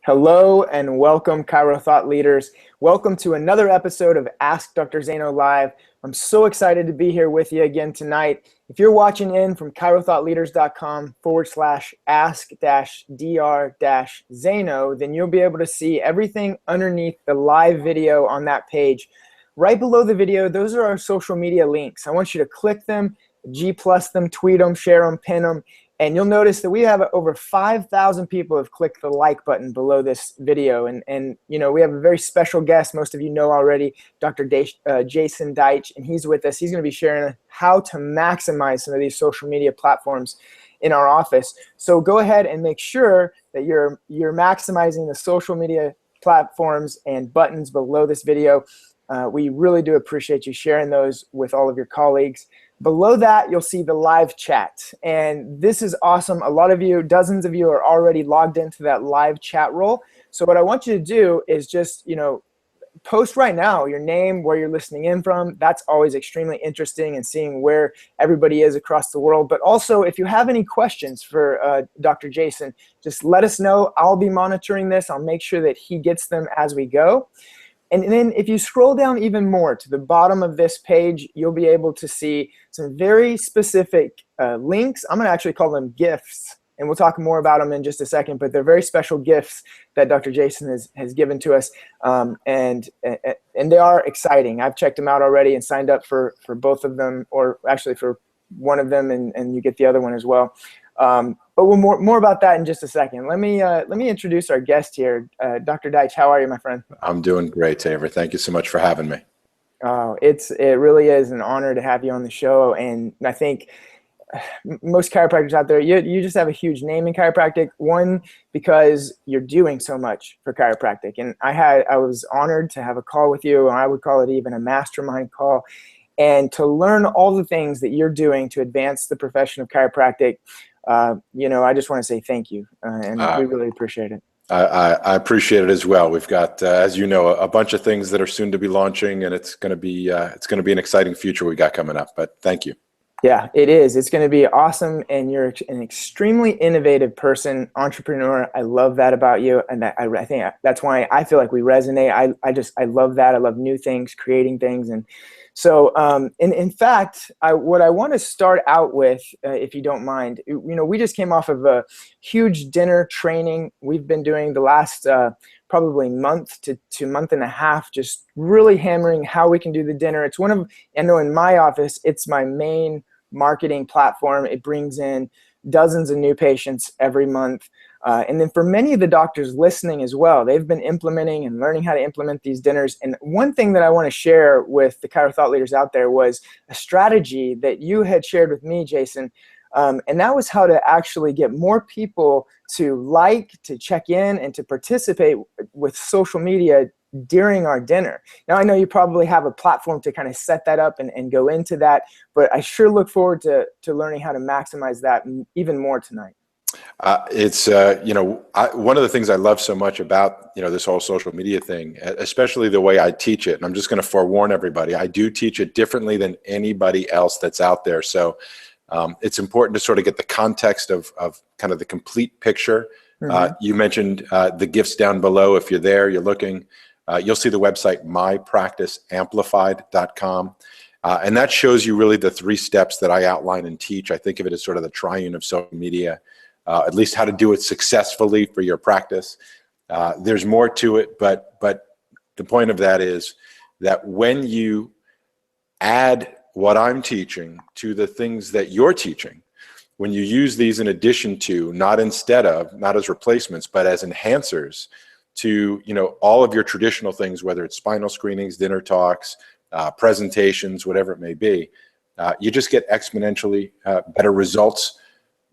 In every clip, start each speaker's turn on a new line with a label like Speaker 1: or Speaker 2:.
Speaker 1: Hello and welcome, Chiro Thought Leaders. Welcome to another episode of Ask Dr. Zaino Live. I'm so excited to be here with you again tonight. If you're watching in from chirothoughtleaders.com/ask-dr-zaino, then you'll be able to see everything underneath the live video on that page. Right below the video, those are our social media links. I want you to click them, G+ them, tweet them, share them, pin them. And you'll notice that we have over 5,000 people have clicked the like button below this video. And you know, we have a very special guest, most of you know already, Dr. Jason Deitch, and he's with us. He's going to be sharing how to maximize some of these social media platforms in our office. So go ahead and make sure that you're maximizing the social media platforms and buttons below this video. We really do appreciate you sharing those with all of your colleagues. Below that, you'll see the live chat. And this is awesome. A lot of you, dozens of you are already logged into that live chat role. So what I want you to do is just, post right now your name, where you're listening in from. That's always extremely interesting and seeing where everybody is across the world. But also, if you have any questions for Dr. Jason, just let us know. I'll be monitoring this. I'll make sure that he gets them as we go. And then if you scroll down even more to the bottom of this page, you'll be able to see some very specific links. I'm going to actually call them gifts, and we'll talk more about them in just a second, but they're very special gifts that Dr. Jason has given to us, and they are exciting. I've checked them out already and signed up for both of them, or actually for one of them, and you get the other one as well. But we'll more about that in just a second. Let me introduce our guest here. Dr. Deitch, how are you, my friend?
Speaker 2: I'm doing great, Taver. Thank you so much for having me.
Speaker 1: Oh, it really is an honor to have you on the show. And I think most chiropractors out there, you just have a huge name in chiropractic. One, because you're doing so much for chiropractic. And I was honored to have a call with you, and I would call it even a mastermind call, and to learn all the things that you're doing to advance the profession of chiropractic. I just want to say thank you, and we really appreciate it.
Speaker 2: I appreciate it as well. We've got, as you know, a bunch of things that are soon to be launching, and it's going to be an exciting future we got coming up. But thank you.
Speaker 1: Yeah, it is. It's going to be awesome, and you're an extremely innovative person, entrepreneur. I love that about you, and I think that's why I feel like we resonate. I love that. I love new things, creating things, and so in fact, what I want to start out with, if you don't mind, we just came off of a huge dinner training we've been doing the last probably month to month and a half, just really hammering how we can do the dinner. It's I know in my office, it's my main marketing platform. It brings in dozens of new patients every month. And then for many of the doctors listening as well, they've been implementing and learning how to implement these dinners. And one thing that I want to share with the Chiro Thought Leaders out there was a strategy that you had shared with me, Jason. And that was how to actually get more people to check in, and to participate with social media during our dinner. Now, I know you probably have a platform to kind of set that up and go into that, but I sure look forward to learning how to maximize that even more tonight.
Speaker 2: It's one of the things I love so much about this whole social media thing, especially the way I teach it. And I'm just going to forewarn everybody, I do teach it differently than anybody else that's out there. So it's important to sort of get the context of kind of the complete picture. Mm-hmm. You mentioned the gifts down below. If you're there, you're looking, you'll see the website mypracticeamplified.com. And that shows you really the 3 steps that I outline and teach. I think of it as sort of the triune of social media. At least how to do it successfully for your practice. There's more to it, but the point of that is that when you add what I'm teaching to the things that you're teaching, when you use these in addition to, not instead of, not as replacements, but as enhancers to all of your traditional things, whether it's spinal screenings, dinner talks, presentations, whatever it may be, you just get exponentially better results,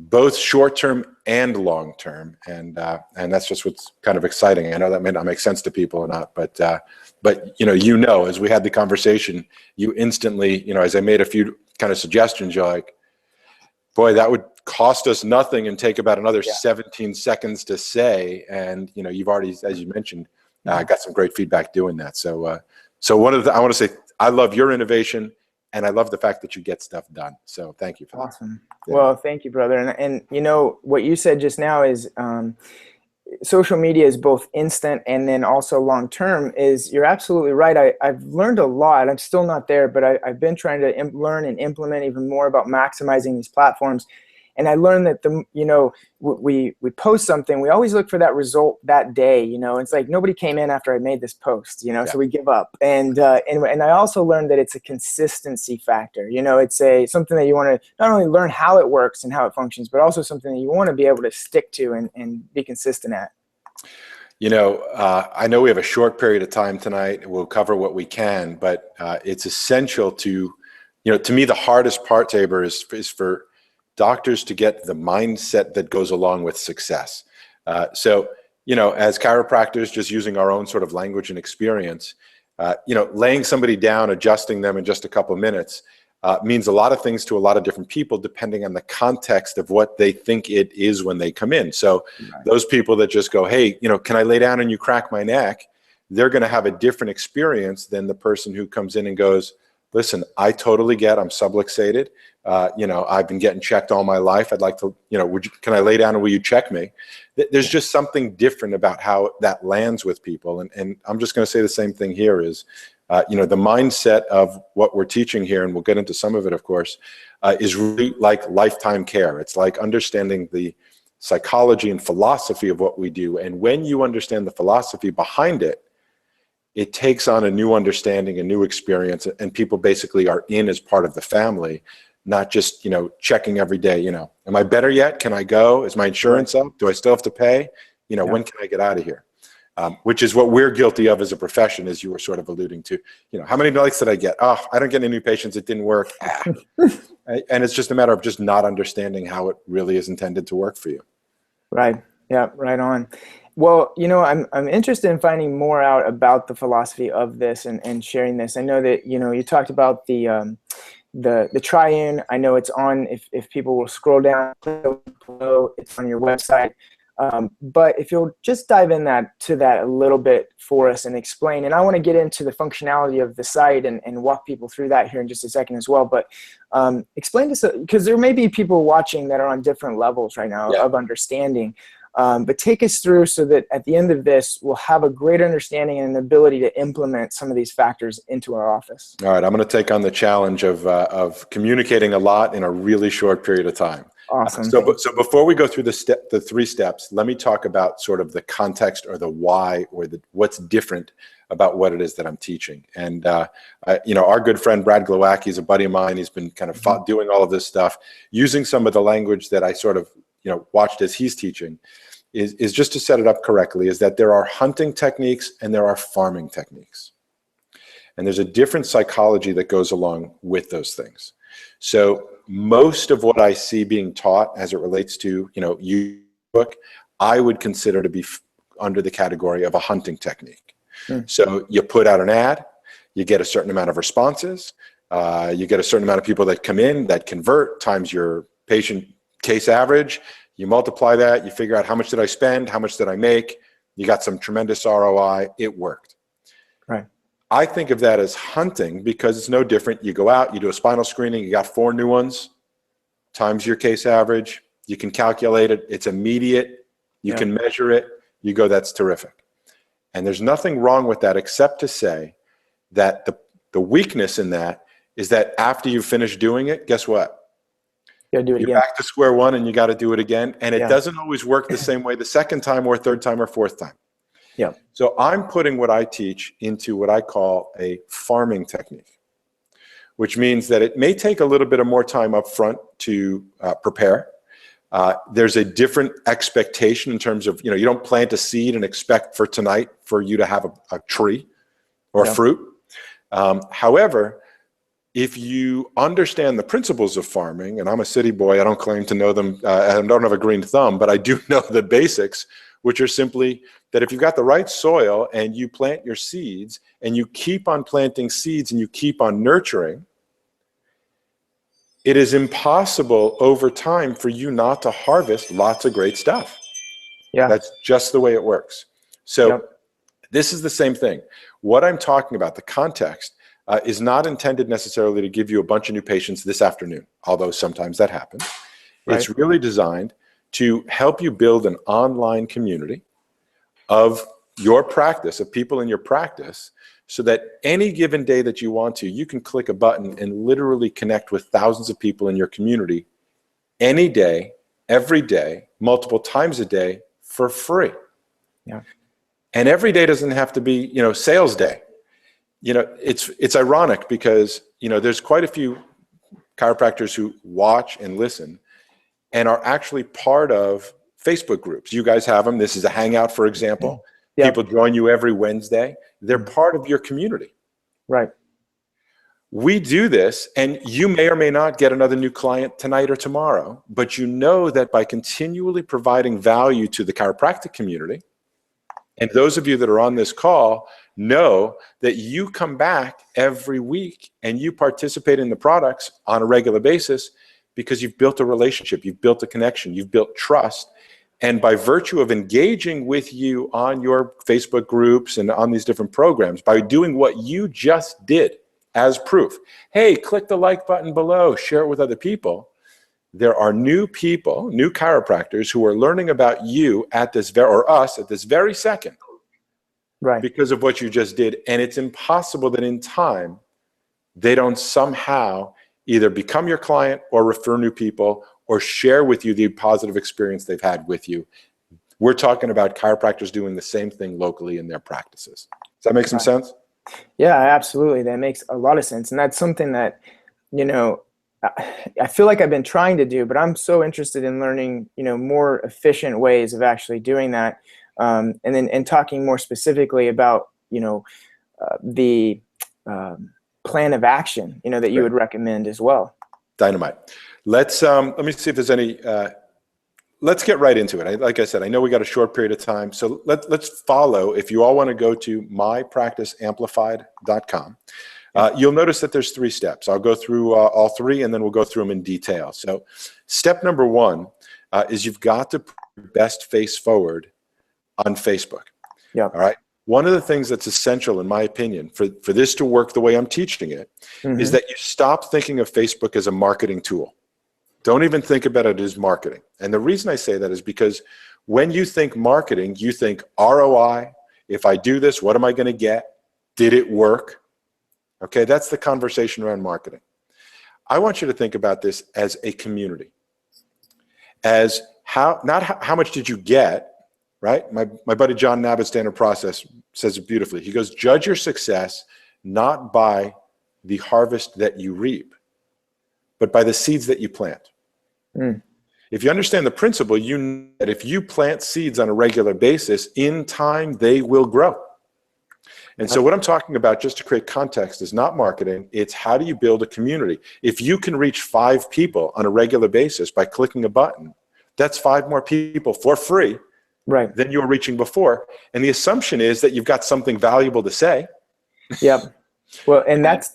Speaker 2: both short-term and long-term, and that's just what's kind of exciting. I know that may not make sense to people or not, but as we had the conversation, you instantly, as I made a few kind of suggestions, you're like, boy, that would cost us nothing and take about another 17 seconds to say, and you've already, as you mentioned, got some great feedback doing that. So I want to say I love your innovation. And I love the fact that you get stuff done. So thank you for that.
Speaker 1: Awesome. Yeah. Well, thank you, brother. And what you said just now is social media is both instant and then also long term, is you're absolutely right. I've learned a lot. I'm still not there, but I've been trying to learn and implement even more about maximizing these platforms. And I learned that we post something, we always look for that result that day. It's like nobody came in after I made this post,
Speaker 2: Yeah.
Speaker 1: so we give up. And I also learned that it's a consistency factor. It's something that you want to not only learn how it works and how it functions, but also something that you want to be able to stick to and be consistent at.
Speaker 2: I know we have a short period of time tonight. We'll cover what we can, but it's essential to, to me, the hardest part, Tabor, is for doctors to get the mindset that goes along with success. So, as chiropractors, just using our own sort of language and experience, laying somebody down, adjusting them in just a couple of minutes means a lot of things to a lot of different people, depending on the context of what they think it is when they come in. So those people that just go, hey, can I lay down and you crack my neck? They're going to have a different experience than the person who comes in and goes, listen, I totally get, I'm subluxated. I've been getting checked all my life. I'd like to, can I lay down and will you check me? There's just something different about how that lands with people. And I'm just going to say the same thing here is, the mindset of what we're teaching here, and we'll get into some of it, of course, is really like lifetime care. It's like understanding the psychology and philosophy of what we do. And when you understand the philosophy behind it, it takes on a new understanding, a new experience, and people basically are in as part of the family, not just, checking every day, am I better yet? Can I go? Is my insurance up? Do I still have to pay? When can I get out of here? Which is what we're guilty of as a profession, as you were sort of alluding to. How many likes did I get? Oh, I don't get any new patients. It didn't work. And it's just a matter of just not understanding how it really is intended to work for you. Right.
Speaker 1: Yeah, right on. Well, I'm interested in finding more out about the philosophy of this and sharing this. I know that, you talked about the triune. I know it's on, if people will scroll down below, it's on your website. But if you'll just dive to that a little bit for us and explain, and I want to get into the functionality of the site and walk people through that here in just a second as well. But explain to us, because there may be people watching that are on different levels right now of understanding. But take us through so that at the end of this, we'll have a great understanding and an ability to implement some of these factors into our office.
Speaker 2: All right, I'm going to take on the challenge of communicating a lot in a really short period of time.
Speaker 1: Awesome.
Speaker 2: So before we go through the 3 steps, let me talk about sort of the context or the why or what's different about what it is that I'm teaching. And our good friend Brad Glowacki is a buddy of mine. He's been kind of doing all of this stuff using some of the language that I sort of watched as he's teaching. Is just to set it up correctly, is that there are hunting techniques and there are farming techniques. And there's a different psychology that goes along with those things. So most of what I see being taught as it relates to, book, I would consider to be under the category of a hunting technique. So you put out an ad, you get a certain amount of responses, you get a certain amount of people that come in, that convert, times your patient case average, you multiply that, you figure out how much did I spend, how much did I make, you got some tremendous ROI, it worked.
Speaker 1: Right.
Speaker 2: I think of that as hunting because it's no different. You go out, you do a spinal screening, you got 4 new ones, times your case average, you can calculate it, it's immediate, you can measure it, you go, that's terrific. And there's nothing wrong with that except to say that the weakness in that is that after you finish doing it, guess what?
Speaker 1: You gotta do it again.
Speaker 2: You're back to square one and you got to do it again. And it doesn't always work the same way the second time or third time or fourth time.
Speaker 1: Yeah.
Speaker 2: So I'm putting what I teach into what I call a farming technique, which means that it may take a little bit of more time up front to prepare. There's a different expectation in terms of, you don't plant a seed and expect for tonight for you to have a tree or fruit. However, if you understand the principles of farming, and I'm a city boy, I don't claim to know them, I don't have a green thumb, but I do know the basics, which are simply that if you've got the right soil and you plant your seeds and you keep on planting seeds and you keep on nurturing, it is impossible over time for you not to harvest lots of great stuff. Yeah. That's just the way it works. So this is the same thing. What I'm talking about, the context, is not intended necessarily to give you a bunch of new patients this afternoon, although sometimes that happens. Right. It's really designed to help you build an online community of your practice, of people in your practice, so that any given day that you want to, you can click a button and literally connect with thousands of people in your community any day, every day, multiple times a day for free.
Speaker 1: Yeah.
Speaker 2: And every day doesn't have to be, sales day. It's ironic because, there's quite a few chiropractors who watch and listen and are actually part of Facebook groups. You guys have them. This is a Hangout, for example.
Speaker 1: Yep.
Speaker 2: People join you every Wednesday. They're part of your community.
Speaker 1: Right.
Speaker 2: We do this, and you may or may not get another new client tonight or tomorrow, but you know that by continually providing value to the chiropractic community, and those of you that are on this call know that you come back every week and you participate in the products on a regular basis because you've built a relationship, you've built a connection, you've built trust. And by virtue of engaging with you on your Facebook groups and on these different programs, by doing what you just did as proof, hey, click the like button below, share it with other people, there are new people, new chiropractors who are learning about you at this or us at this very second,
Speaker 1: right,
Speaker 2: because of what you just did. And it's impossible that in time they don't somehow either become your client or refer new people or share with you the positive experience they've had with you. We're talking about chiropractors doing the same thing locally in their practices. Does that make some sense?
Speaker 1: Yeah, absolutely. That makes a lot of sense. And that's something that, I feel like I've been trying to do, but I'm so interested in learning, more efficient ways of actually doing that. And talking more specifically about, the plan of action, that you would recommend as well.
Speaker 2: Dynamite. Let me see if there's any, let's get right into it. Like I said, I know we got a short period of time, so let's follow. If you all want to go to mypracticeamplified.com, you'll notice that there's 3 steps. I'll go through all 3, and then we'll go through them in detail. So step number 1 is you've got to put your best face forward on Facebook.
Speaker 1: Yeah.
Speaker 2: All right. One of the things that's essential, in my opinion, for this to work the way I'm teaching it, is that you stop thinking of Facebook as a marketing tool. Don't even think about it as marketing. And the reason I say that is because when you think marketing, you think ROI. If I do this, what am I going to get? Did it work? Okay, that's the conversation around marketing. I want you to think about this as a community. As not how much did you get, right? My buddy John Nabbitt's Standard Process says it beautifully. He goes, judge your success not by the harvest that you reap, but by the seeds that you plant. If you understand the principle, you know that if you plant seeds on a regular basis, in time they will grow. And so what I'm talking about, just to create context, is not marketing. It's how do you build a community? If you can reach 5 people on a regular basis by clicking a button, that's 5 more people for free than you were reaching before. And the assumption is that you've got something valuable to say.
Speaker 1: Yep. Well, and that's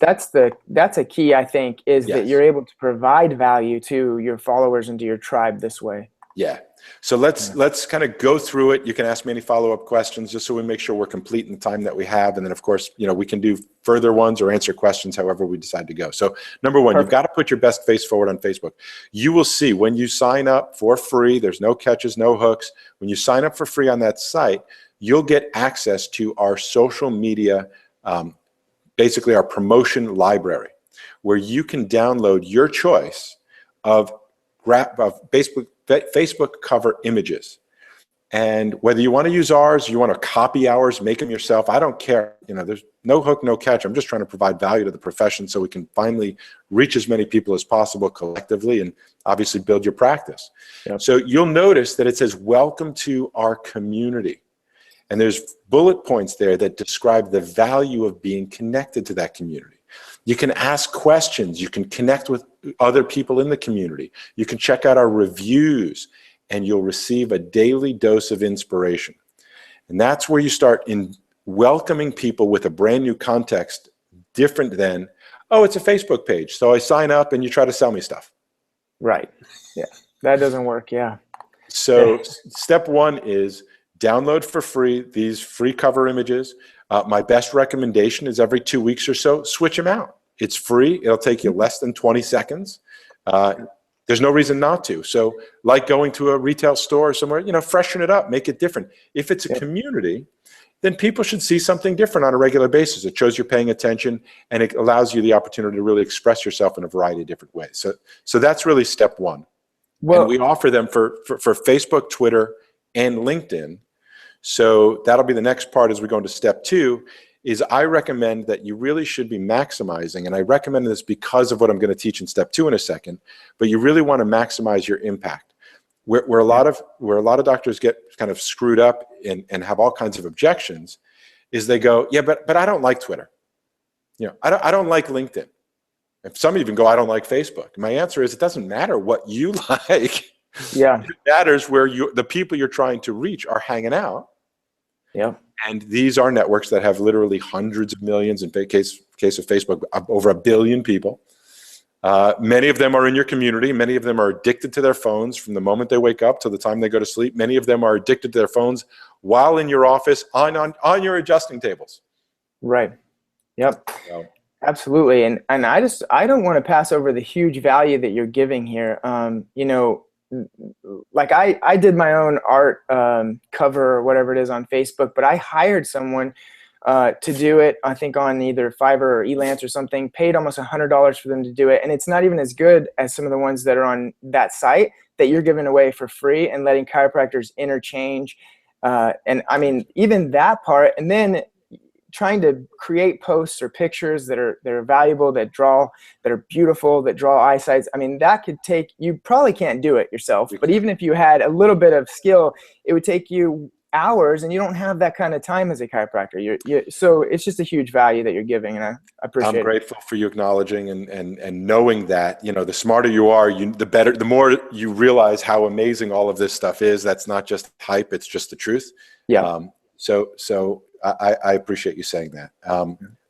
Speaker 1: a key, I think, is that you're able to provide value to your followers and to your tribe this way.
Speaker 2: Yeah. So let's kind of go through it. You can ask me any follow-up questions just so we make sure we're complete in the time that we have. And then, of course, we can do further ones or answer questions however we decide to go. So number 1, you've got to put your best face forward on Facebook. You will see when you sign up for free, there's no catches, no hooks. When you sign up for free on that site, you'll get access to our social media, basically our promotion library, where you can download your choice of Facebook cover images. And whether you want to use ours, you want to copy ours, make them yourself, I don't care. There's no hook, no catch. I'm just trying to provide value to the profession so we can finally reach as many people as possible collectively and obviously build your practice. Yep. So you'll notice that it says, welcome to our community. And there's bullet points there that describe the value of being connected to that community. You can ask questions. You can connect with other people in the community. You can check out our reviews, and you'll receive a daily dose of inspiration. And that's where you start in welcoming people with a brand new context, different than, oh, it's a Facebook page, so I sign up and you try to sell me stuff.
Speaker 1: Right. Yeah. That doesn't work. Yeah.
Speaker 2: So step 1 is download for free these free cover images. My best recommendation is every 2 weeks or so, switch them out. It's free. It'll take you less than 20 seconds. There's no reason not to. So like going to a retail store or somewhere, you know, freshen it up, make it different. If it's a community, then people should see something different on a regular basis. It shows you're paying attention, and it allows you the opportunity to really express yourself in a variety of different ways. So that's really step one. Well, and we offer them for Facebook, Twitter, and LinkedIn. So that'll be the next part as we go into step two. Is I recommend that you really should be maximizing, and I recommend this because of what I'm going to teach in step two in a second, but you really want to maximize your impact. Where a lot of doctors get kind of screwed up and have all kinds of objections is they go, yeah, but I don't like Twitter. You know, I don't like LinkedIn. If some even go, I don't like Facebook. My answer is, it doesn't matter what you like.
Speaker 1: Yeah.
Speaker 2: It matters where the people you're trying to reach are hanging out.
Speaker 1: Yeah.
Speaker 2: And these are networks that have literally hundreds of millions, in case of Facebook, over 1 billion people. Many of them are in your community. Many of them are addicted to their phones from the moment they wake up to the time they go to sleep. Many of them are addicted to their phones while in your office on your adjusting tables. Right.
Speaker 1: Yep. So. Absolutely. And I don't want to pass over the huge value that you're giving here. You know, like I did my own art cover or whatever it is on Facebook, but I hired someone to do it, I think on either Fiverr or Elance or something, paid almost $100 for them to do it. And it's not even as good as some of the ones that are on that site that you're giving away for free and letting chiropractors interchange. And I mean, even that part, and then trying to create posts or pictures that are valuable, that are beautiful, that draw eyesight. I mean, that could take, you probably can't do it yourself, but even if you had a little bit of skill, it would take you hours, and you don't have that kind of time as a chiropractor. So it's just a huge value that you're giving, and I appreciate it.
Speaker 2: I'm grateful for you acknowledging and knowing that, you know, the smarter you are, the more you realize how amazing all of this stuff is. That's not just hype, it's just the truth.
Speaker 1: Yeah.
Speaker 2: So I appreciate you saying that.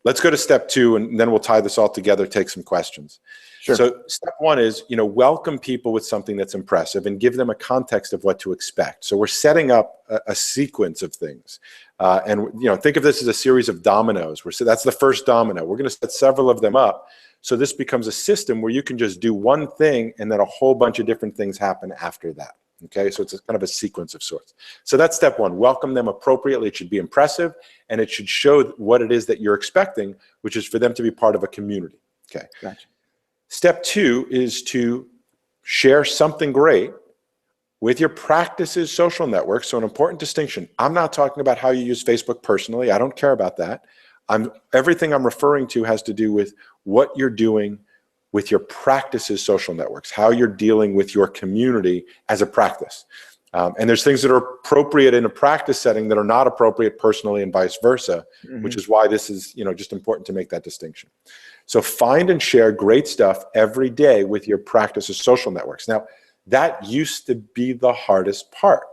Speaker 2: Let's go to step two, and then we'll tie this all together, take some questions. Sure. So step one is, you know, welcome people with something that's impressive and give them a context of what to expect. So we're setting up a sequence of things. And, you know, think of this as a series of dominoes. That's the first domino. We're going to set several of them up. So this becomes a system where you can just do one thing and then a whole bunch of different things happen after that. Okay, so it's kind of a sequence of sorts. So that's step one. Welcome them appropriately. It should be impressive, and it should show what it is that you're expecting, which is for them to be part of a community. Okay.
Speaker 1: Gotcha.
Speaker 2: Step two is to share something great with your practice's social network. So an important distinction. I'm not talking about how you use Facebook personally. I don't care about that. Everything I'm referring to has to do with what you're doing with your practice's social networks, how you're dealing with your community as a practice. And there's things that are appropriate in a practice setting that are not appropriate personally, and vice versa, which is why this is, you know, just important to make that distinction. So find and share great stuff every day with your practice's social networks. Now, that used to be the hardest part.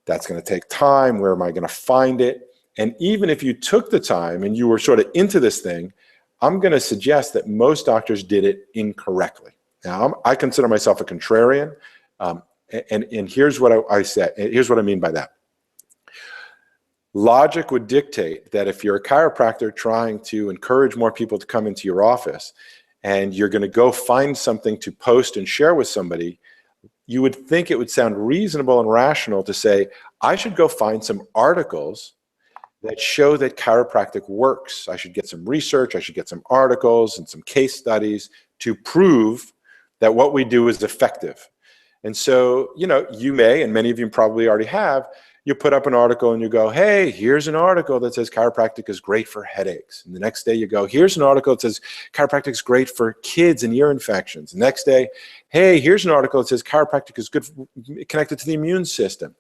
Speaker 2: That's going to take time. Where am I going to find it? And even if you took the time and you were sort of into this thing, I'm going to suggest that most doctors did it incorrectly. Now, I consider myself a contrarian, and here's what I said. Here's what I mean by that. Logic would dictate that if you're a chiropractor trying to encourage more people to come into your office, and you're going to go find something to post and share with somebody, you would think it would sound reasonable and rational to say, I should go find some articles that show that chiropractic works. I should get some research, I should get some articles and some case studies to prove that what we do is effective. And so, you know, you may, and many of you probably already have, you put up an article and you go, hey, here's an article that says chiropractic is great for headaches. And the next day you go, here's an article that says chiropractic is great for kids and ear infections. The next day, hey, here's an article that says chiropractic is good, connected to the immune system.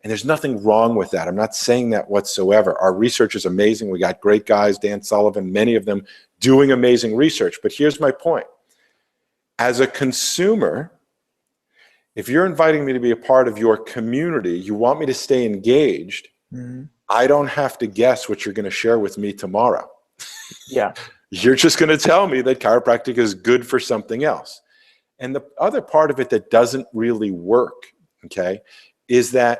Speaker 2: And there's nothing wrong with that. I'm not saying that whatsoever. Our research is amazing. We got great guys, Dan Sullivan, many of them doing amazing research. But here's my point. As a consumer, if you're inviting me to be a part of your community, you want me to stay engaged, I don't have to guess what you're going to share with me tomorrow.
Speaker 1: Yeah.
Speaker 2: You're just going to tell me that chiropractic is good for something else. And the other part of it that doesn't really work, okay, is that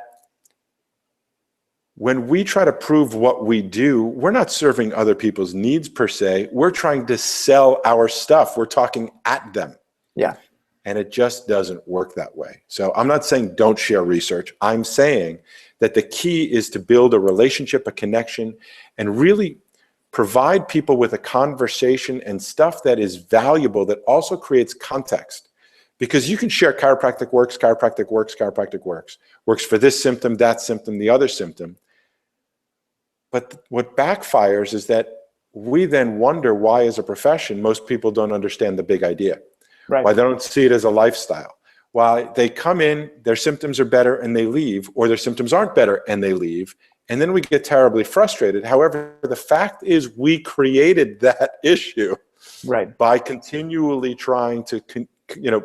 Speaker 2: when we try to prove what we do, we're not serving other people's needs per se. We're trying to sell our stuff. We're talking at them.
Speaker 1: Yeah.
Speaker 2: And it just doesn't work that way. So I'm not saying don't share research. I'm saying that the key is to build a relationship, a connection, and really provide people with a conversation and stuff that is valuable that also creates context. Because you can share chiropractic works, chiropractic works, chiropractic works. Works for this symptom, that symptom, the other symptom. But what backfires is that we then wonder why, as a profession, most people don't understand the big idea.
Speaker 1: Right.
Speaker 2: Why they don't see it as a lifestyle. Why they come in, their symptoms are better and they leave, or their symptoms aren't better and they leave. And then we get terribly frustrated. However, the fact is we created that issue by continually trying to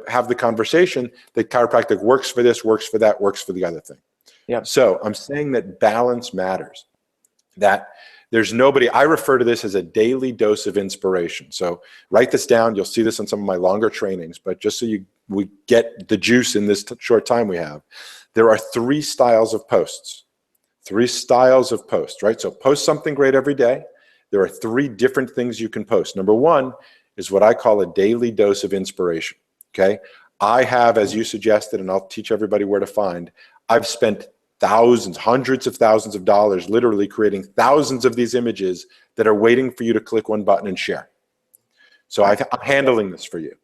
Speaker 2: have the conversation that chiropractic works for this, works for that, works for the other thing. So I'm saying that balance matters. That there's nobody, I refer to this as a daily dose of inspiration. So write this down. You'll see this on some of my longer trainings, but just so we get the juice in this short time we have, there are 3 styles of posts. 3 styles of posts, right? So post something great every day. There are 3 different things you can post. Number 1 is what I call a daily dose of inspiration, okay? I have, as you suggested, and I'll teach everybody where to find, I've spent thousands, hundreds of thousands of dollars literally creating thousands of these images that are waiting for you to click one button and share. So I'm handling this for you.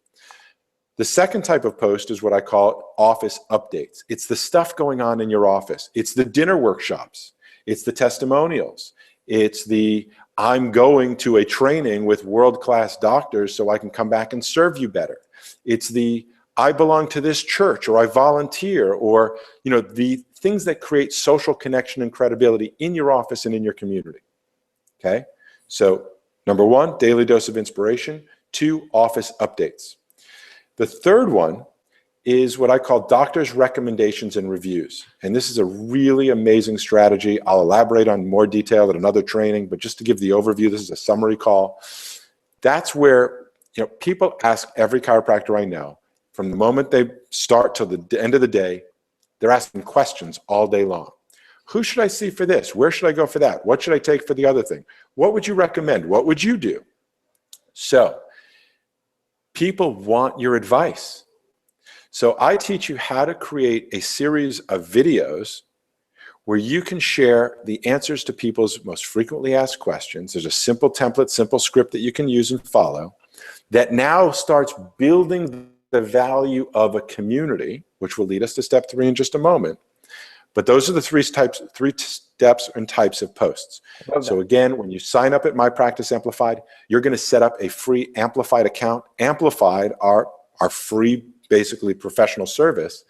Speaker 2: The second type of post is what I call office updates. It's the stuff going on in your office. It's the dinner workshops. It's the testimonials. It's the I'm going to a training with world-class doctors so I can come back and serve you better. It's the I belong to this church, or I volunteer, or the things that create social connection and credibility in your office and in your community. Okay? So number 1, daily dose of inspiration. 2, office updates. The third one is what I call doctors' recommendations and reviews. And this is a really amazing strategy. I'll elaborate on more detail at another training, but just to give the overview, this is a summary call. That's where people ask every chiropractor I know, from the moment they start till the end of the day, they're asking questions all day long. Who should I see for this? Where should I go for that? What should I take for the other thing? What would you recommend? What would you do? So people want your advice. So I teach you how to create a series of videos where you can share the answers to people's most frequently asked questions. There's a simple template, simple script that you can use and follow that now starts building the value of a community, which will lead us to step 3 in just a moment. But those are the 3 steps and types of posts. So again, when you sign up at My Practice Amplified, you're going to set up a free Amplified account. Amplified, our free, basically professional service,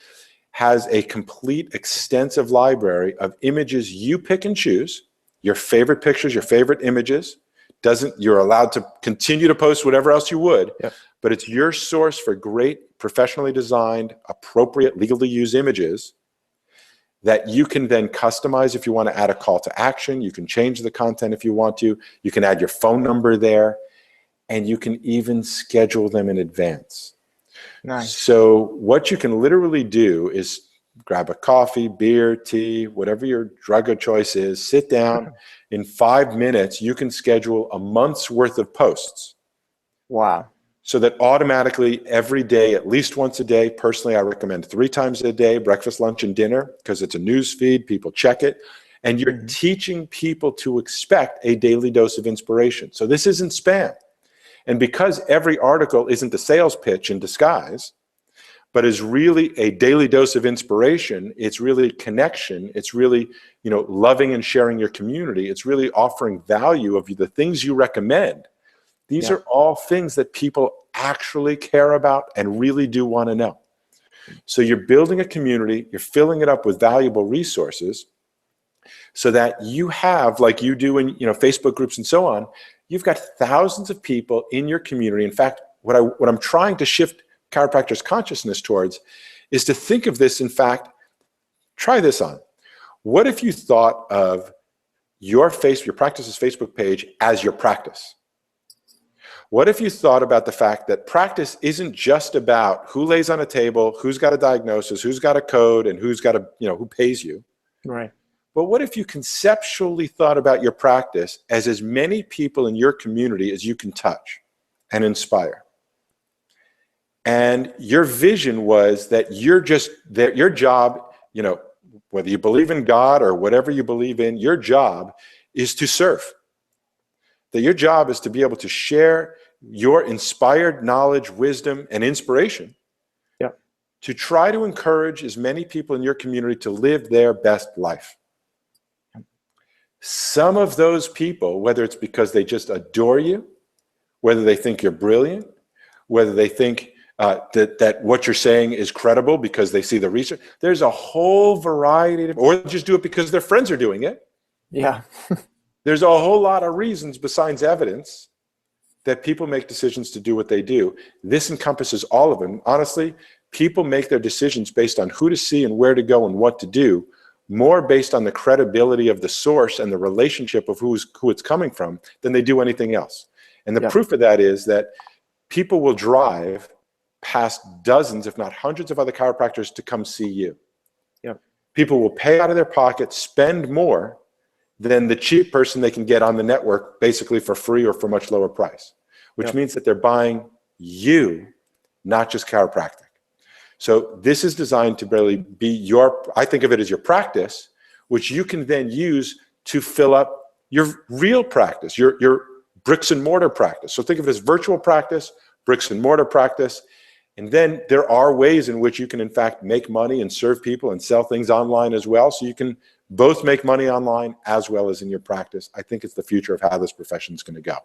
Speaker 2: has a complete, extensive library of images you pick and choose, your favorite pictures, your favorite images. You're allowed to continue to post whatever else you would, but it's your source for great, professionally designed, appropriate, legally used images that you can then customize if you want to add a call to action. You can change the content if you want to. You can add your phone number there, and you can even schedule them in advance.
Speaker 1: Nice.
Speaker 2: So what you can literally do is grab a coffee, beer, tea, whatever your drug of choice is, sit down. In 5 minutes, you can schedule a month's worth of posts.
Speaker 1: Wow.
Speaker 2: So that automatically every day, at least once a day, personally I recommend 3 times a day, breakfast, lunch, and dinner, because it's a news feed, people check it. And you're teaching people to expect a daily dose of inspiration. So this isn't spam. And because every article isn't a sales pitch in disguise, but is really a daily dose of inspiration, it's really connection, it's really loving and sharing your community, it's really offering value of the things you recommend. These are all things that people actually care about and really do want to know. So you're building a community, you're filling it up with valuable resources so that you have, like you do in Facebook groups and so on, you've got thousands of people in your community. In fact, what I'm trying to shift chiropractors' consciousness towards is to think of this, in fact, try this on. What if you thought of your practice's Facebook page as your practice? What if you thought about the fact that practice isn't just about who lays on a table, who's got a diagnosis, who's got a code, and who's got who pays you?
Speaker 1: Right.
Speaker 2: But what if you conceptually thought about your practice as many people in your community as you can touch and inspire? And your vision was that you're just that your job, you know, whether you believe in God or whatever you believe in, your job is to serve. That your job is to be able to share your inspired knowledge, wisdom, and inspiration
Speaker 1: Yep.
Speaker 2: to try to encourage as many people in your community to live their best life. Some of those people, whether it's because they just adore you, whether they think you're brilliant, whether they think that what you're saying is credible because they see the research, there's a whole variety of, or just do it because their friends are doing it.
Speaker 1: Yeah.
Speaker 2: There's a whole lot of reasons besides evidence that people make decisions to do what they do. This encompasses all of them. Honestly, people make their decisions based on who to see and where to go and what to do, more based on the credibility of the source and the relationship of who it's coming from than they do anything else. And the proof of that is that people will drive past dozens, if not hundreds of other chiropractors to come see you.
Speaker 1: Yep.
Speaker 2: People will pay out of their pocket, spend more than the cheap person they can get on the network, basically for free or for much lower price, which means that they're buying you, not just chiropractic. So this is designed to really be your, I think of it as your practice, which you can then use to fill up your real practice, your bricks and mortar practice. So think of it as virtual practice, bricks and mortar practice. And then there are ways in which you can, in fact, make money and serve people and sell things online as well. So you can both make money online as well as in your practice. I think it's the future of how this profession is going to go.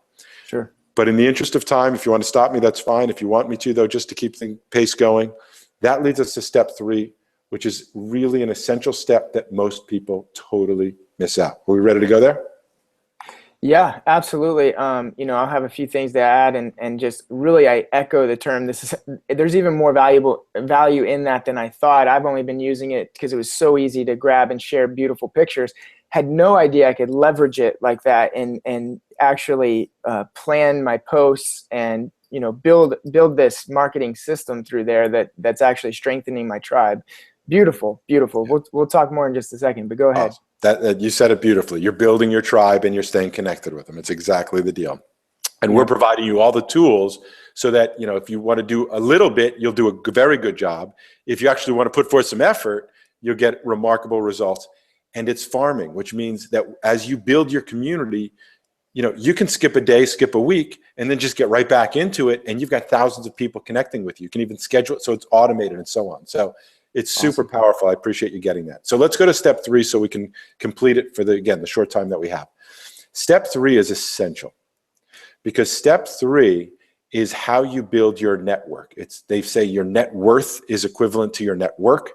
Speaker 1: Sure.
Speaker 2: But in the interest of time, if you want to stop me, that's fine. If you want me to, though, just to keep the pace going, that leads us to step 3, which is really an essential step that most people totally miss out. Are we ready to go there?
Speaker 1: Yeah, absolutely. You know, I'll have a few things to add, and just really, I echo the term. There's even more value in that than I thought. I've only been using it because it was so easy to grab and share beautiful pictures. Had no idea I could leverage it like that and actually plan my posts and, you know, build this marketing system through there that's actually strengthening my tribe. Beautiful, beautiful. We'll talk more in just a second, but go ahead.
Speaker 2: Awesome. That you said it beautifully. You're building your tribe and you're staying connected with them. It's exactly the deal. And we're providing you all the tools so that, you know, if you want to do a little bit, you'll do a very good job. If you actually want to put forth some effort, you'll get remarkable results. And it's farming, which means that as you build your community, you know, you can skip a day, skip a week, and then just get right back into it. And you've got thousands of people connecting with you. You can even schedule it so it's automated and so on. So it's super powerful. I appreciate you getting that. So let's go to step 3 so we can complete it for the short time that we have. Step 3 is essential because step 3 is how you build your network. They say your net worth is equivalent to your network.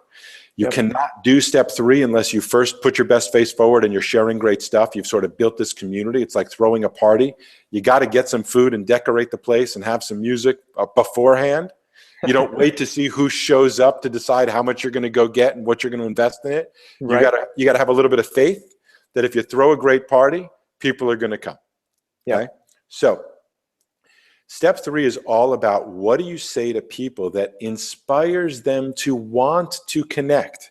Speaker 2: You cannot do step 3 unless you first put your best face forward and you're sharing great stuff. You've sort of built this community. It's like throwing a party. You got to get some food and decorate the place and have some music beforehand. You don't wait to see who shows up to decide how much you're going to go get and what you're going to invest in it. Right. You got to have a little bit of faith that if you throw a great party, people are going to come. Okay? So step 3 is all about what do you say to people that inspires them to want to connect.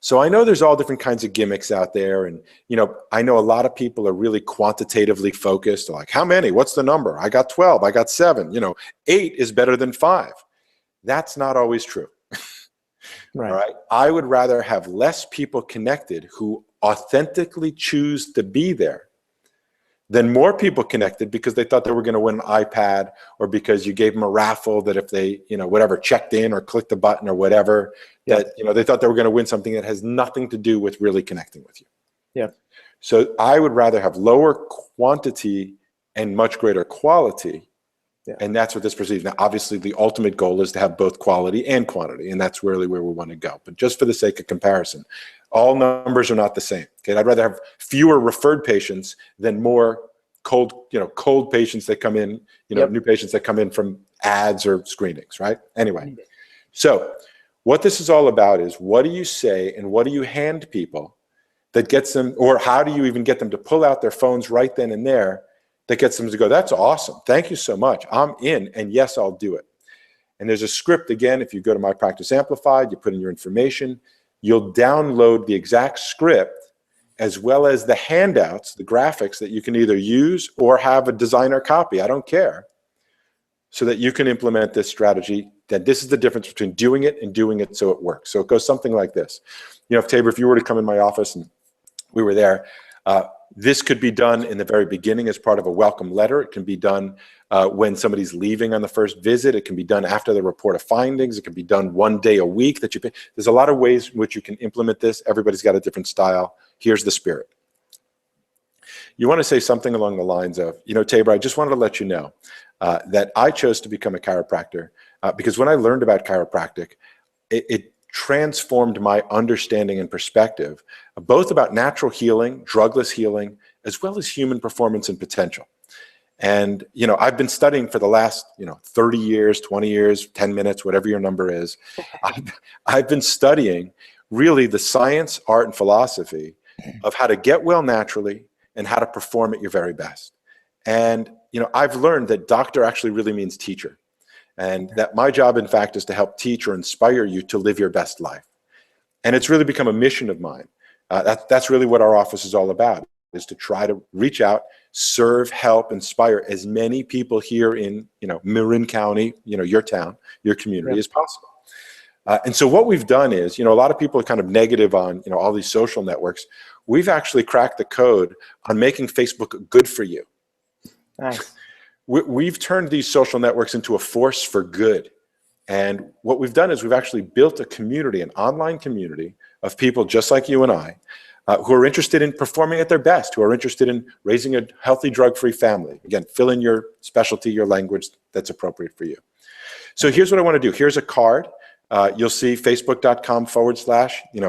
Speaker 2: So I know there's all different kinds of gimmicks out there. And, you know, I know a lot of people are really quantitatively focused. They're like, how many? What's the number? I got 12. I got 7. You know, 8 is better than 5. That's not always true. Right. All right. I would rather have less people connected who authentically choose to be there than more people connected because they thought they were going to win an iPad or because you gave them a raffle that if they, you know, whatever, checked in or clicked the button or whatever, that, you know, they thought they were going to win something that has nothing to do with really connecting with you. Yeah. So I would rather have lower quantity and much greater quality. Yeah. And that's what this perceives. Now, obviously, the ultimate goal is to have both quality and quantity, and that's really where we want to go. But just for the sake of comparison, all numbers are not the same. Okay, I'd rather have fewer referred patients than more cold patients that come in, new patients that come in from ads or screenings, right? Anyway, so what this is all about is what do you say and what do you hand people that gets them, or how do you even get them to pull out their phones right then and there that gets them to go, that's awesome. Thank you so much. I'm in, and yes, I'll do it. And there's a script, again, if you go to My Practice Amplified, you put in your information, you'll download the exact script as well as the handouts, the graphics that you can either use or have a designer copy. I don't care. so that you can implement this strategy. That this is the difference between doing it and doing it so it works. So it goes something like this. You know, if Tabor, if you were to come in my office and we were there, this could be done in the very beginning as part of a welcome letter. It can be done when somebody's leaving on the first visit. It can be done after the report of findings. It can be done one day a week that you pay. There's a lot of ways in which you can implement this. Everybody's got a different style. Here's the spirit. You want to say something along the lines of, you know, Tabor, I just wanted to let you know that I chose to become a chiropractor because when I learned about chiropractic, it transformed my understanding and perspective, both about natural healing, drugless healing, as well as human performance and potential. And, you know, I've been studying for the last, 30 years, 20 years, 10 minutes, whatever your number is. I've been studying really the science, art, and philosophy of how to get well naturally and how to perform at your very best. And, I've learned that doctor actually really means teacher. And that my job, in fact, is to help teach or inspire you to live your best life. And it's really become a mission of mine. That's really what our office is all about, is to try to reach out, serve, help, inspire as many people here in, Marin County, your town, your community as possible. And so what we've done is, a lot of people are kind of negative on, all these social networks. We've actually cracked the code on making Facebook good for you.
Speaker 1: Nice.
Speaker 2: We've turned these social networks into a force for good. And what we've done is we've actually built a community, an online community of people just like you and I, who are interested in performing at their best, who are interested in raising a healthy drug-free family. Again, fill in your specialty, your language that's appropriate for you. So here's what I want to do. Here's a card. You'll see facebook.com/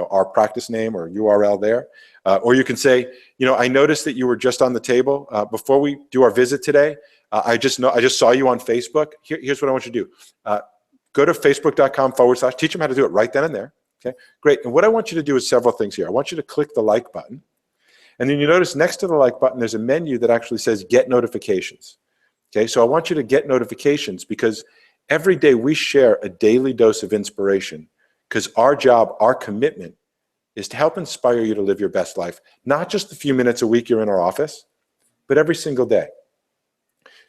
Speaker 2: our practice name or URL there. Or you can say, I noticed that you were just on the table. Before we do our visit today, I just saw you on Facebook. Here's what I want you to do. Go to facebook.com/ teach them how to do it right then and there. Okay, great. And what I want you to do is several things here. I want you to click the like button. And then you notice next to the like button, there's a menu that actually says get notifications. Okay, so I want you to get notifications because every day we share a daily dose of inspiration because our job, our commitment is to help inspire you to live your best life, not just the few minutes a week you're in our office, but every single day.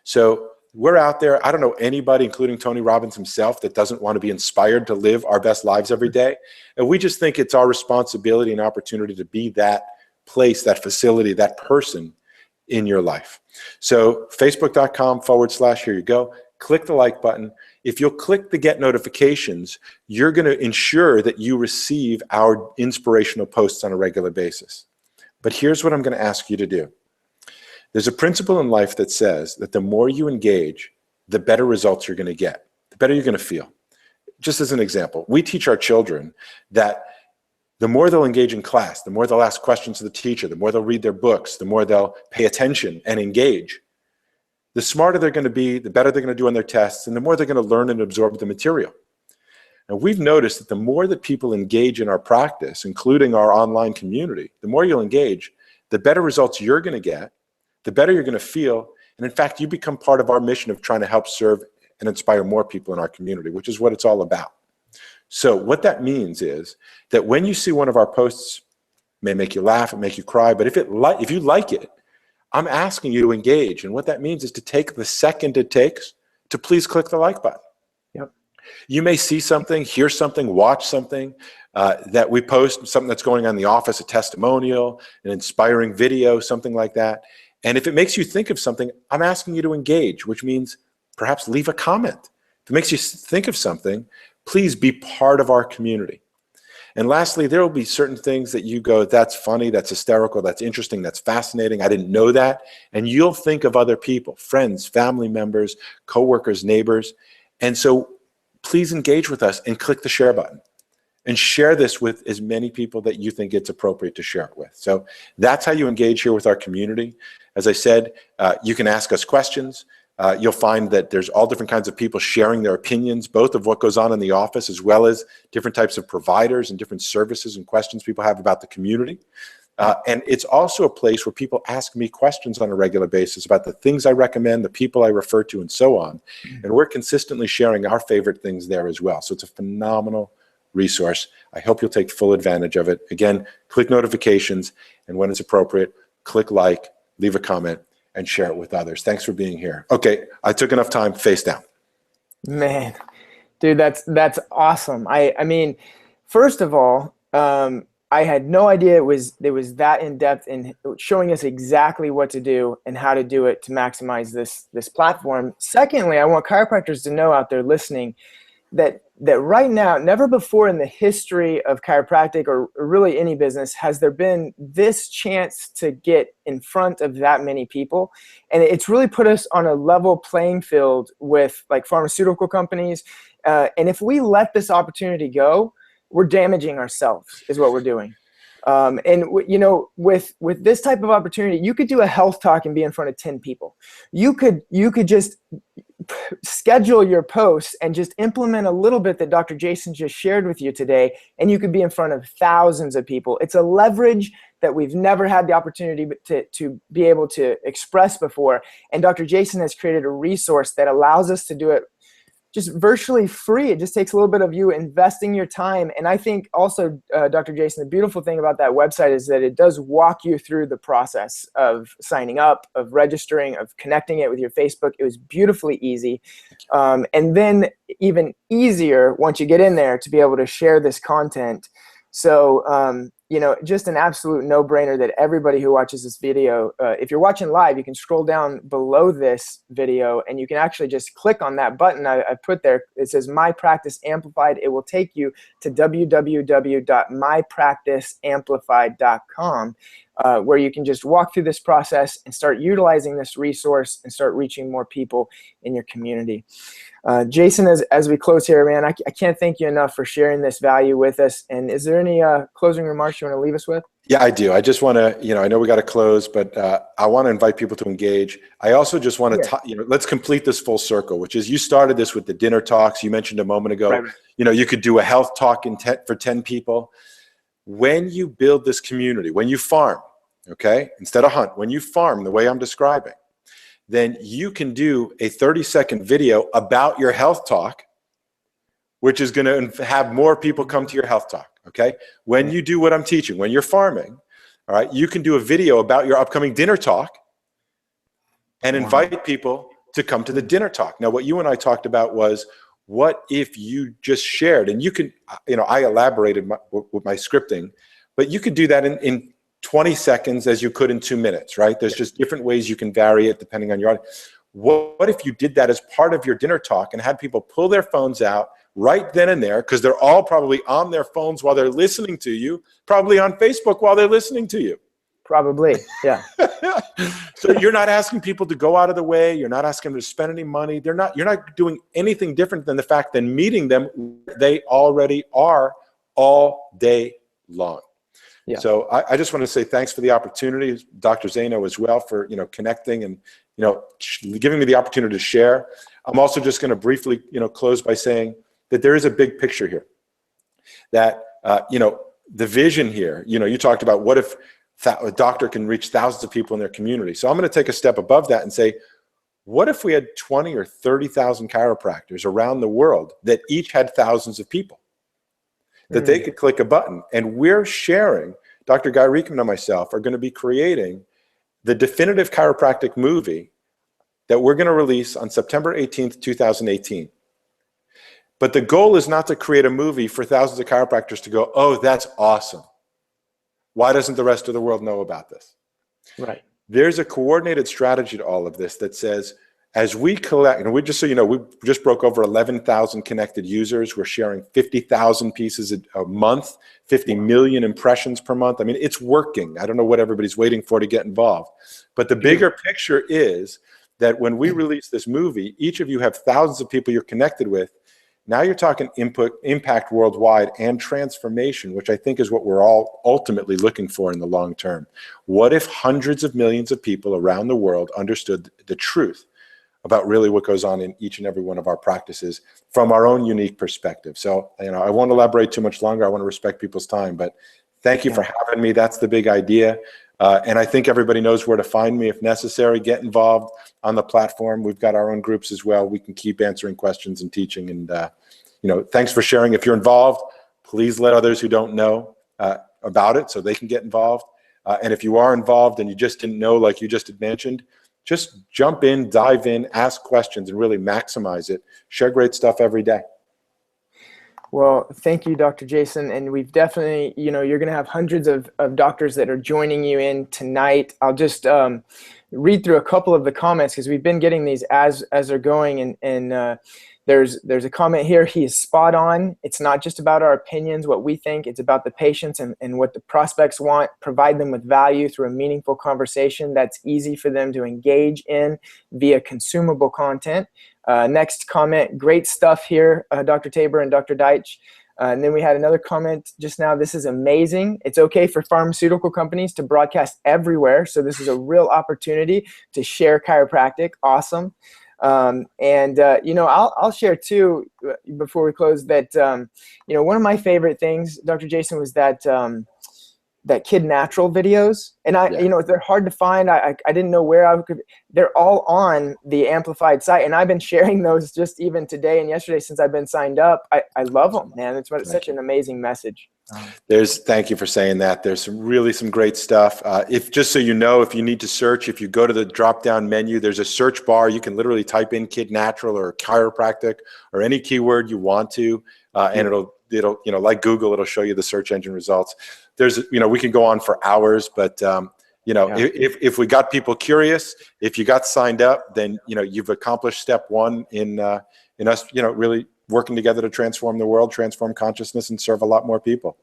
Speaker 2: So we're out there. I don't know anybody, including Tony Robbins himself, that doesn't want to be inspired to live our best lives every day. And we just think it's our responsibility and opportunity to be that place, that facility, that person in your life. So facebook.com/ here you go. Click the like button. If you'll click the get notifications, you're going to ensure that you receive our inspirational posts on a regular basis. But here's what I'm going to ask you to do. There's a principle in life that says that the more you engage, the better results you're going to get, the better you're going to feel. Just as an example, we teach our children that the more they'll engage in class, the more they'll ask questions to the teacher, the more they'll read their books, the more they'll pay attention and engage, the smarter they're going to be, the better they're going to do on their tests, and the more they're going to learn and absorb the material. And we've noticed that the more that people engage in our practice, including our online community, the more you'll engage, the better results you're going to get, the better you're going to feel. And in fact, you become part of our mission of trying to help serve and inspire more people in our community, which is what it's all about. So what that means is that when you see one of our posts, it may make you laugh, it make you cry, but if you like it, I'm asking you to engage. And what that means is to take the second it takes to please click the like button.
Speaker 1: Yep.
Speaker 2: You may see something, hear something, watch something that we post, something that's going on in the office, a testimonial, an inspiring video, something like that. And if it makes you think of something, I'm asking you to engage, which means perhaps leave a comment. If it makes you think of something, please be part of our community. And lastly, there will be certain things that you go, that's funny, that's hysterical, that's interesting, that's fascinating, I didn't know that. And you'll think of other people, friends, family members, coworkers, neighbors. And so please engage with us and click the share button. And share this with as many people that you think it's appropriate to share it with. So that's how you engage here with our community. As I said, you can ask us questions. You'll find that there's all different kinds of people sharing their opinions, both of what goes on in the office, as well as different types of providers and different services and questions people have about the community. And it's also a place where people ask me questions on a regular basis about the things I recommend, the people I refer to, and so on. And we're consistently sharing our favorite things there as well. So it's a phenomenal resource. I hope you'll take full advantage of it. Again, click notifications, and when it's appropriate, click like, leave a comment, and share it with others. Thanks for being here. Okay, I took enough time. Face down.
Speaker 1: Man, dude, that's awesome. I mean, first of all, I had no idea it was that in depth in showing us exactly what to do and how to do it to maximize this platform. Secondly, I want chiropractors to know out there listening that right now, never before in the history of chiropractic or really any business has there been this chance to get in front of that many people. And it's really put us on a level playing field with like pharmaceutical companies. And if we let this opportunity go, we're damaging ourselves is what we're doing. With this type of opportunity, you could do a health talk and be in front of 10 people. You could just schedule your posts and just implement a little bit that Dr. Jason just shared with you today, and you could be in front of thousands of people. It's a leverage that we've never had the opportunity to be able to express before. And Dr. Jason has created a resource that allows us to do it just virtually free. It just takes a little bit of you investing your time. And I think also, Dr. Jason, the beautiful thing about that website is that it does walk you through the process of signing up, of registering, of connecting it with your Facebook. It was beautifully easy. And then even easier once you get in there to be able to share this content. So, just an absolute no-brainer that everybody who watches this video, if you're watching live, you can scroll down below this video and you can actually just click on that button I put there. It says My Practice Amplified. It will take you to www.mypracticeamplified.com, where you can just walk through this process and start utilizing this resource and start reaching more people in your community. Jason, as we close here, man, I can't thank you enough for sharing this value with us. And is there any closing remarks you want to leave us with?
Speaker 2: Yeah, I do. I just want to, I know we got to close, but I want to invite people to engage. I also just want to, let's complete this full circle, which is you started this with the dinner talks. You mentioned a moment ago,
Speaker 1: Right.
Speaker 2: You could do a health talk for 10 people. When you build this community, when you farm, okay, instead of hunt, when you farm the way I'm describing, then you can do a 30-second video about your health talk, which is going to have more people come to your health talk, okay? When you do what I'm teaching, when you're farming, all right, you can do a video about your upcoming dinner talk and invite people to come to the dinner talk. Now, what you and I talked about was, what if you just shared, and you can, I elaborated with my scripting, but you could do that in 20 seconds as you could in 2 minutes, right? There's just different ways you can vary it depending on your audience. What if you did that as part of your dinner talk and had people pull their phones out right then and there, because they're all probably on their phones while they're listening to you, probably on Facebook while they're listening to you.
Speaker 1: Probably, yeah.
Speaker 2: So you're not asking people to go out of the way. You're not asking them to spend any money. You're not doing anything different than the fact that meeting them, they already are all day long. Yeah. So I just want to say thanks for the opportunity, Dr. Zaino as well, for connecting and giving me the opportunity to share. I'm also just going to briefly close by saying that there is a big picture here. That the vision here. You talked about what if a doctor can reach thousands of people in their community. So I'm going to take a step above that and say, what if we had 20 or 30,000 chiropractors around the world that each had thousands of people? That they could click a button, and we're sharing. Dr. Guy Rieckman and myself are going to be creating the definitive chiropractic movie that we're going to release on September 18th, 2018. But the goal is not to create a movie for thousands of chiropractors to go, oh, that's awesome. Why doesn't the rest of the world know about this? Right. There's a coordinated strategy to all of this that says, as we collect, and we just, so you know, we just broke over 11,000 connected users. We're sharing 50,000 pieces a month, 50 million impressions per month. I mean, it's working. I don't know what everybody's waiting for to get involved. But the bigger picture is that when we release this movie, each of you have thousands of people you're connected with. Now you're talking impact worldwide and transformation, which I think is what we're all ultimately looking for in the long term. What if hundreds of millions of people around the world understood the truth about really what goes on in each and every one of our practices from our own unique perspective? So, you know, I won't elaborate too much longer. I want to respect people's time, but thank you for having me. That's the big idea. And I think everybody knows where to find me if necessary. Get involved on the platform. We've got our own groups as well. We can keep answering questions and teaching. And, you know, thanks for sharing. If you're involved, please let others who don't know about it so they can get involved. And if you are involved and you just didn't know, like you just had mentioned, just jump in, dive in, ask questions, and really maximize it. Share great stuff every day.
Speaker 1: Well, thank you, Dr. Jason. And we've definitely, you're going to have hundreds of doctors that are joining you in tonight. I'll just read through a couple of the comments because we've been getting these as they're going. And there's a comment here. He is spot on. It's not just about our opinions, what we think. It's about the patients and what the prospects want. Provide them with value through a meaningful conversation that's easy for them to engage in via consumable content. Next comment, great stuff here, Dr. Tabor and Dr. Deitch. And then we had another comment just now. This is amazing. It's okay for pharmaceutical companies to broadcast everywhere. So this is a real opportunity to share chiropractic. Awesome. I'll share too, before we close, that, one of my favorite things, Dr. Jason, was that Kid Natural videos. And they're hard to find. I didn't know where I could. They're all on the Amplified site, and I've been sharing those just even today and yesterday since I've been signed up. I love them, man. It's such an amazing message.
Speaker 2: Thank you for saying that. There's some great stuff. Just so you know, if you need to search, if you go to the drop-down menu, there's a search bar. You can literally type in Kid Natural or chiropractic or any keyword you want to, and it'll like Google, it'll show you the search engine results. We can go on for hours, but if we got people curious, if you got signed up, then you've accomplished step one in us really working together to transform the world, transform consciousness, and serve a lot more people.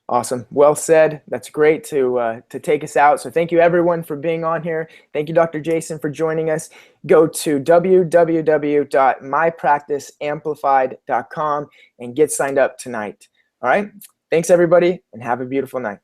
Speaker 1: Awesome. Well said. That's great to take us out. So thank you everyone for being on here. Thank you, Dr. Jason, for joining us. Go to www.mypracticeamplified.com and get signed up tonight. All right. Thanks everybody, and have a beautiful night.